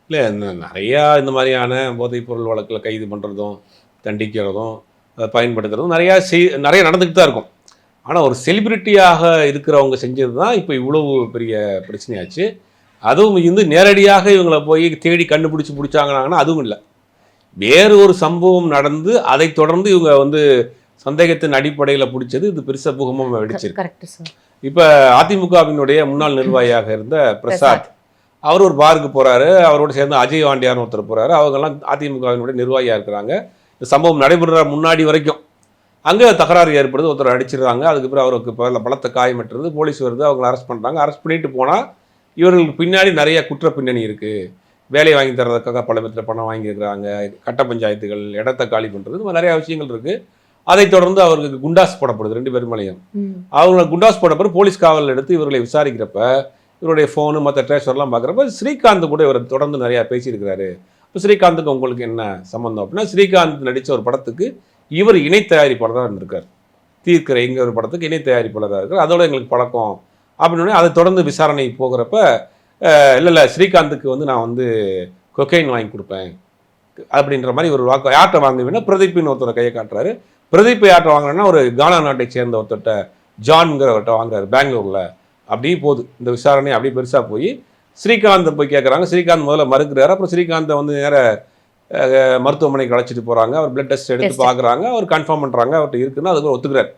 இல்லை நிறையா இந்த மாதிரியான போதைப்பொருள் வழக்கில் கைது பண்ணுறதும் தண்டிக்கிறதும் அதை பயன்படுத்துறதும் நிறைய நடந்துக்கிட்டு தான் இருக்கும். ஆனால் ஒரு செலிபிரிட்டியாக இருக்கிறவங்க செஞ்சது தான் இப்போ இவ்வளவு பெரிய பிரச்சனையாச்சு. அதுவும் நேரடியாக இவங்களை போய் தேடி கண்டுபிடிச்சி பிடிச்சாங்கனாங்கன்னா அதுவும் இல்லை. வேறு ஒரு சம்பவம் நடந்து அதை தொடர்ந்து இவங்க சந்தேகத்தின் அடிப்படையில் பிடிச்சது இது பெருசாக பூகமாக வெடிச்சிருக்கு. Correct sir. இப்போ அதிமுகவினுடைய முன்னாள் நிர்வாகியாக இருந்த பிரசாத் அவர் ஒரு பாருக்கு போகிறாரு. அவரோடு சேர்ந்து அஜய் வாண்டியார்னு ஒருத்தர் போகிறாரு. அவங்கெல்லாம் அதிமுகவினுடைய நிர்வாகியாக இருக்கிறாங்க. இந்த சம்பவம் நடைபெற முன்னாடி வரைக்கும் அங்கே தகராறு ஏற்படுது, ஒருத்தர் அடிச்சிடுறாங்க. அதுக்கப்புறம் அவருக்கு பலத்த காயமற்றது. போலீஸ் வருது, அவங்களை அரெஸ்ட் பண்ணுறாங்க. அரெஸ்ட் பண்ணிட்டு போனால் இவர்களுக்கு பின்னாடி நிறைய குற்ற பின்னணி இருக்குது. வேலை வாங்கி தர்றதுக்காக பல விதத்தில் பணம் வாங்கியிருக்கிறாங்க, கட்ட பஞ்சாயத்துகள், இடத்த காலி பண்ணுறது, இந்த மாதிரி நிறையா விஷயங்கள் இருக்குது. அதை தொடர்ந்து அவருக்கு குண்டாஸ் போடப்படுது 2 பேர் மேலேயும். அவங்களை குண்டாஸ் போடப்போ போலீஸ் காவல் எடுத்து இவர்களை விசாரிக்கிறப்ப இவருடைய ஃபோனு மற்ற ட்ரேஷர்லாம் பார்க்குறப்ப ஸ்ரீகாந்த் கூட இவர் தொடர்ந்து நிறையா பேசியிருக்கிறாரு. இப்போ ஸ்ரீகாந்துக்கு உங்களுக்கு என்ன சம்மந்தம் அப்படின்னா, ஸ்ரீகாந்த் நடித்த ஒரு படத்துக்கு இவர் இணை தயாரிப்பாளராக இருந்திருக்கார். தீர்க்கரைங்கிற ஒரு படத்துக்கு இணை தயாரிப்பாளராக இருக்கார். அதோட எங்களுக்கு பழக்கம் அப்படின்னு அதை தொடர்ந்து விசாரணை போகிறப்ப இல்லை ஸ்ரீகாந்துக்கு நான் கொக்கைன் வாங்கி கொடுப்பேன் அப்படின்ற மாதிரி ஒரு வாக்கு யார்கிட்ட வாங்குவீங்கன்னா பிரதீப்பின்னு ஒருத்தரை கையை காட்டுறாரு. பிரதீப் யார்கிட்ட வாங்குறேன்னா ஒரு கானா நாட்டை சேர்ந்த ஒருத்தர்கிட்ட ஜான்ங்கிறவர்கிட்ட வாங்குறாரு பெங்களூரில். அப்படியே போகுது இந்த விசாரணை. அப்படியே பெருசாக போய் ஸ்ரீகாந்தை போய் கேட்குறாங்க. ஸ்ரீகாந்த் முதல்ல மறுக்கிறாரு. அப்புறம் ஸ்ரீகாந்தை நேர மருத்துவமனைக்கு அழைச்சிட்டு போகிறாங்க. அவர் பிளட் டெஸ்ட் எடுத்து பார்க்குறாங்க. அவர் கன்ஃபார்ம் பண்ணுறாங்க அவர்கிட்ட இருக்குன்னு அதுக்கு ஒத்துக்கிறார்.